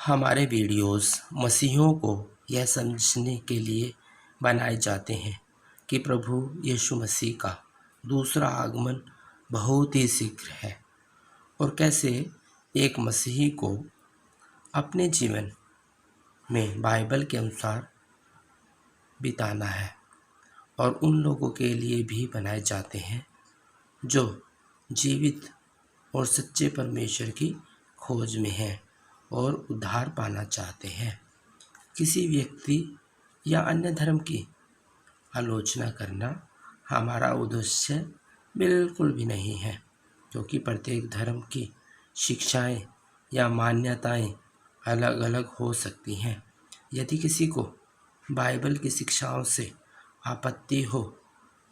हमारे वीडियोस मसीहियों को यह समझने के लिए बनाए जाते हैं कि प्रभु यीशु मसीह का दूसरा आगमन बहुत ही शीघ्र है और कैसे एक मसीही को अपने जीवन में बाइबल के अनुसार बिताना है। और उन लोगों के लिए भी बनाए जाते हैं जो जीवित और सच्चे परमेश्वर की खोज में हैं और उद्धार पाना चाहते हैं। किसी व्यक्ति या अन्य धर्म की आलोचना करना हमारा उद्देश्य बिल्कुल भी नहीं है, क्योंकि प्रत्येक धर्म की शिक्षाएं या मान्यताएं अलग अलग हो सकती हैं। यदि किसी को बाइबल की शिक्षाओं से आपत्ति हो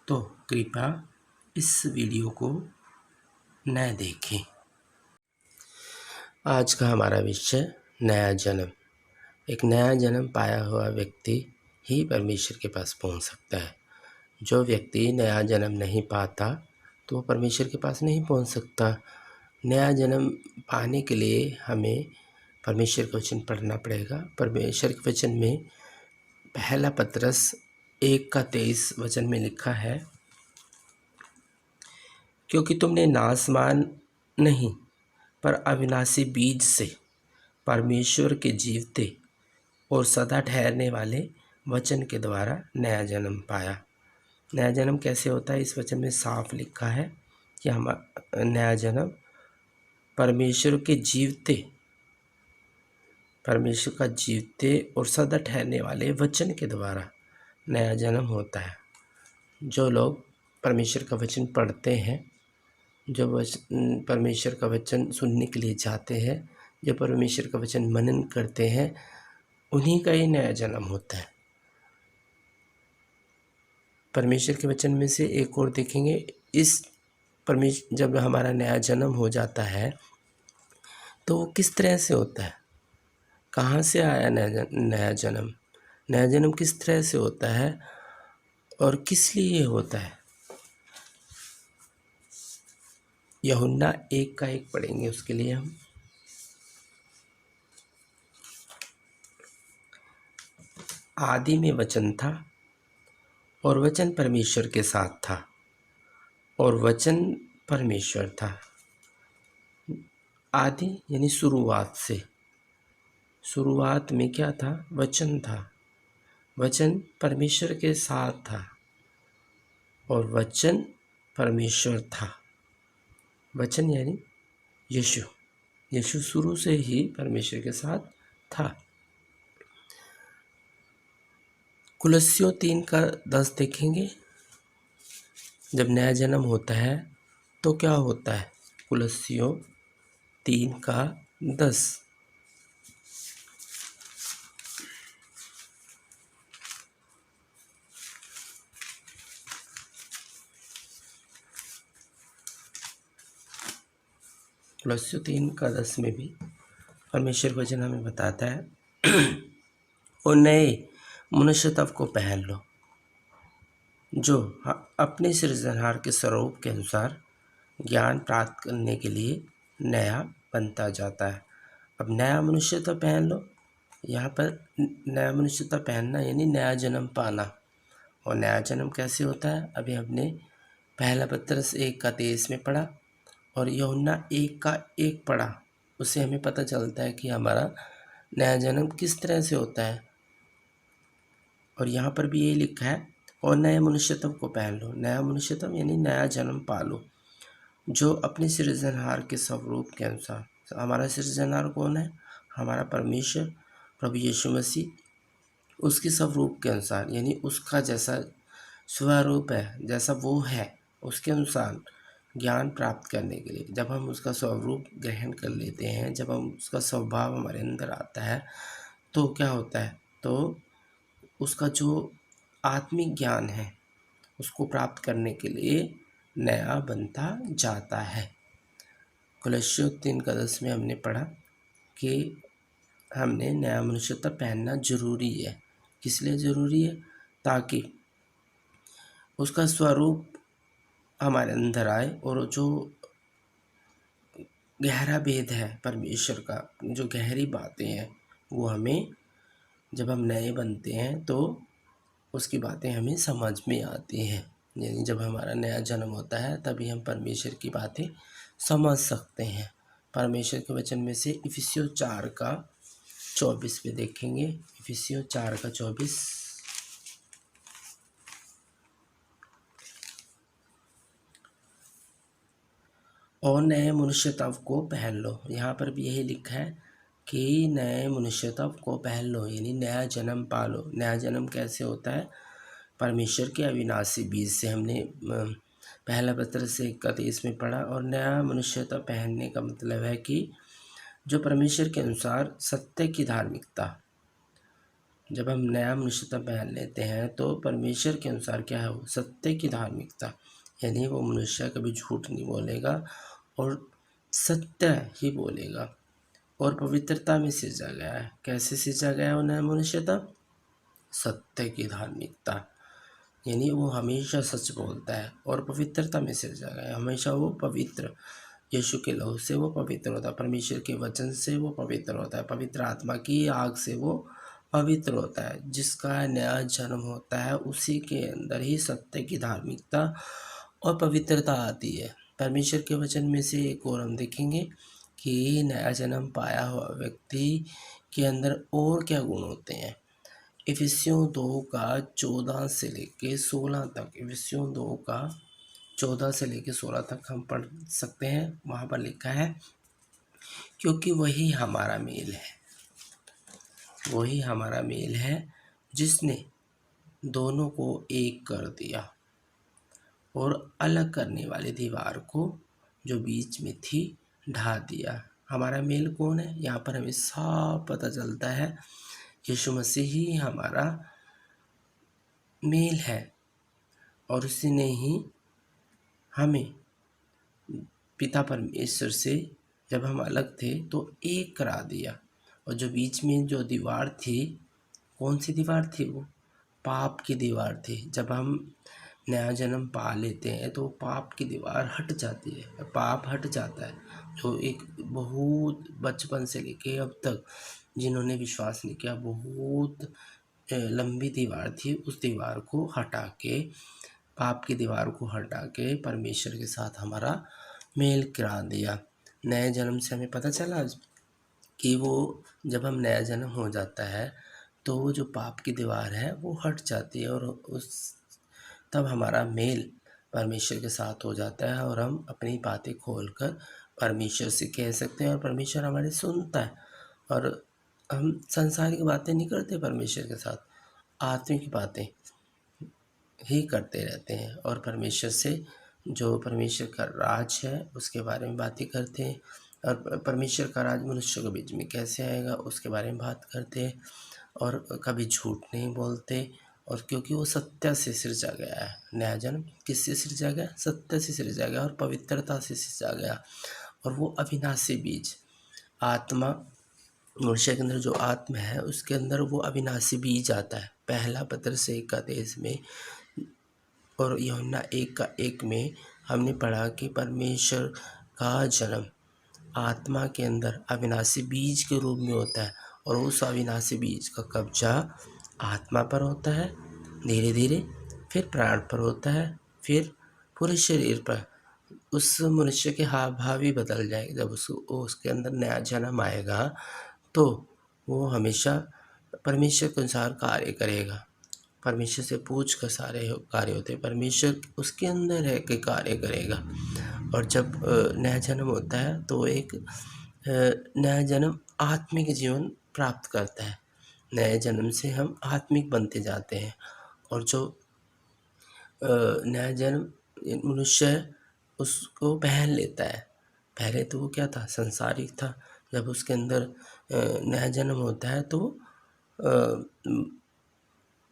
तो कृपया इस वीडियो को न देखें। आज का हमारा विषय नया जन्म। एक नया जन्म पाया हुआ व्यक्ति ही परमेश्वर के पास पहुंच सकता है। जो व्यक्ति नया जन्म नहीं पाता तो वो परमेश्वर के पास नहीं पहुंच सकता। नया जन्म पाने के लिए हमें परमेश्वर का वचन पढ़ना पड़ेगा। परमेश्वर के वचन में पहला पतरस 1:23 वचन में लिखा है, क्योंकि तुमने नासमान नहीं पर अविनाशी बीज से परमेश्वर के जीवते और सदा ठहरने वाले वचन के द्वारा नया जन्म पाया। नया जन्म कैसे होता है? इस वचन में साफ लिखा है कि हम नया जन्म परमेश्वर का जीवते और सदा ठहरने वाले वचन के द्वारा नया जन्म होता है। जो लोग परमेश्वर का वचन पढ़ते हैं, जो परमेश्वर का वचन सुनने के लिए जाते हैं, जो परमेश्वर का वचन मनन करते हैं, उन्हीं का ही नया जन्म होता है। परमेश्वर के वचन में से एक और देखेंगे, जब हमारा नया जन्म हो जाता है तो वो किस तरह से होता है, कहाँ से आया नया जन्म, नया जन्म किस तरह से होता है और किस लिए होता है। यूहन्ना 1:1 पढ़ेंगे। उसके लिए हम आदि में वचन था और वचन परमेश्वर के साथ था और वचन परमेश्वर था। आदि यानी शुरुआत में क्या था? वचन था। वचन परमेश्वर के साथ था और वचन परमेश्वर था। वचन यानी यीशु शुरू से ही परमेश्वर के साथ था। कुलस्सियों 3:10 देखेंगे। जब नया जन्म होता है तो क्या होता है? कुलस्सियों 3:10। कुलस्सियों 3:10 में भी परमेश्वर वचन हमें बताता है, और नए मनुष्यत्व को पहन लो जो अपने सृजनहार के स्वरूप के अनुसार ज्ञान प्राप्त करने के लिए नया बनता जाता है। अब नया मनुष्यत्व पहन लो। यहाँ पर नया मनुष्यत्व पहनना यानी नया जन्म पाना। और नया जन्म कैसे होता है? अभी हमने पहला पतरस 1:23 में पढ़ा और यूहन्ना 1:1 पढ़ा। उससे हमें पता चलता है कि हमारा नया जन्म किस तरह से होता है। और यहाँ पर भी ये लिखा है, और नए मनुष्यत्व को पहन लो। नया मनुष्यत्व यानी नया जन्म पालो जो अपने सृजनहार के स्वरूप के अनुसार। हमारा सृजनहार कौन है? हमारा परमेश्वर प्रभु यीशु मसीह। उसके स्वरूप के अनुसार यानी उसका जैसा स्वरूप है, जैसा वो है, उसके अनुसार ज्ञान प्राप्त करने के लिए जब हम उसका स्वरूप ग्रहण कर लेते हैं, जब हम उसका स्वभाव हमारे अंदर आता है तो क्या होता है? तो उसका जो आत्मिक ज्ञान है उसको प्राप्त करने के लिए नया बनता जाता है। कुलस्सियों 3:10 में हमने पढ़ा कि हमने नया मनुष्यत्व पहनना जरूरी है। किस लिए ज़रूरी है? ताकि उसका स्वरूप हमारे अंदर आए और जो गहरा भेद है परमेश्वर का, जो गहरी बातें हैं वो हमें जब हम नए बनते हैं तो उसकी बातें हमें समझ में आती हैं। यानी जब हमारा नया जन्म होता है तभी हम परमेश्वर की बातें समझ सकते हैं। परमेश्वर के वचन में से इफिसियों 4 का 24 पे देखेंगे। इफिसियों 4 का 24। और नए मनुष्यत्व को पहन लो। यहाँ पर भी यही लिखा है कि नए मनुष्यत्व को पहन लो, यानी नया जन्म पालो। नया जन्म कैसे होता है? परमेश्वर के अविनाशी बीज से। हमने पहला पत्र से 31 में पढ़ा। और नया मनुष्यत्व पहनने का मतलब है कि जो परमेश्वर के अनुसार सत्य की धार्मिकता। जब हम नया मनुष्यत्व पहन लेते हैं तो परमेश्वर के अनुसार क्या है? वो सत्य की धार्मिकता, यानी वो मनुष्य कभी झूठ नहीं बोलेगा और सत्य ही बोलेगा और पवित्रता में सिंचा गया है। कैसे सिंचा गया है वो नया मनुष्यत्व? सत्य की धार्मिकता, यानी वो हमेशा सच बोलता है और पवित्रता में सिंचा गया है। हमेशा वो पवित्र, यीशु के लहू से वो पवित्र होता है, परमेश्वर के वचन से वो पवित्र होता है, पवित्र आत्मा की आग से वो पवित्र होता है। जिसका नया जन्म होता है उसी के अंदर ही सत्य की धार्मिकता और पवित्रता आती है। परमेश्वर के वचन में से एक और हम देखेंगे कि नया जन्म पाया हुआ व्यक्ति के अंदर और क्या गुण होते हैं। इफिसियों 2 का 14 से लेके 16 तक, इफिसियों 2 का 14 से लेके 16 तक हम पढ़ सकते हैं। वहाँ पर लिखा है, क्योंकि वही हमारा मेल है, वही हमारा मेल है जिसने दोनों को एक कर दिया और अलग करने वाली दीवार को जो बीच में थी ढा दिया। हमारा मेल कौन है? यहाँ पर हमें साफ पता चलता है यीशु मसीह ही हमारा मेल है और उसी ने ही हमें पिता परमेश्वर से, जब हम अलग थे तो एक करा दिया। और जो बीच में जो दीवार थी, कौन सी दीवार थी? वो पाप की दीवार थी। जब हम नया जन्म पा लेते हैं तो पाप की दीवार हट जाती है, पाप हट जाता है। जो एक बहुत बचपन से लेके अब तक जिन्होंने विश्वास नहीं किया, बहुत लंबी दीवार थी, उस दीवार को हटा के, पाप की दीवार को हटा के परमेश्वर के साथ हमारा मेल करा दिया। नए जन्म से हमें पता चला कि वो जब हम नया जन्म हो जाता है तो वो जो पाप की दीवार है वो हट जाती है और उस तब हमारा मेल परमेश्वर के साथ हो जाता है और हम अपनी बातें खोलकर परमेश्वर से कह सकते हैं और परमेश्वर हमारी सुनता है। और हम सांसारिक बातें नहीं करते परमेश्वर के साथ, आत्मिक बातें ही करते रहते हैं और परमेश्वर से जो परमेश्वर का राज है उसके बारे में बातें करते हैं। और परमेश्वर का राज मनुष्य के बीच में कैसे आएगा उसके बारे में बात करते हैं और कभी झूठ नहीं बोलते। और क्योंकि वो सत्य से सिरजा गया है, नया जन्म किससे सिरजा गया? सत्य से सिरजा गया और पवित्रता से सिरजा गया। और वो अविनाशी बीज आत्मा, मनुष्य के अंदर जो आत्मा है उसके अंदर वो अविनाशी बीज आता है। पहला पत्र से 31 में और यूहन्ना 1 का 1 में हमने पढ़ा कि परमेश्वर का जन्म आत्मा के अंदर अविनाशी बीज के रूप में होता है और उस अविनाशी बीज का कब्जा आत्मा पर होता है धीरे धीरे, फिर प्राण पर होता है, फिर पूरे शरीर पर। उस मनुष्य के हाव भाव ही बदल जाएंगे। जब उसके अंदर नया जन्म आएगा तो वो हमेशा परमेश्वर के अनुसार कार्य करेगा। परमेश्वर से पूछ कर सारे कार्य होते हैं, परमेश्वर उसके अंदर है कि कार्य करेगा। और जब नया जन्म होता है तो एक नया जन्म आत्मिक जीवन प्राप्त करता है। नए जन्म से हम आत्मिक बनते जाते हैं। और जो नया जन्म मनुष्य है उसको पहन लेता है। पहले तो वो क्या था? संसारिक था। जब उसके अंदर नया जन्म होता है तो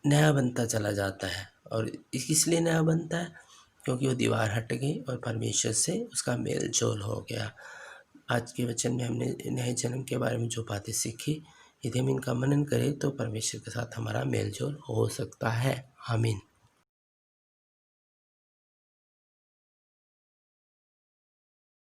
नया बनता चला जाता है। और इसलिए नया बनता है क्योंकि वो दीवार हट गई और परमेश्वर से उसका मेल जोल हो गया। आज के वचन में हमने नए जन्म के बारे में जो बातें सीखी, यदि हम इनका मनन करें तो परमेश्वर के साथ हमारा मेल जोल हो सकता है। आमीन।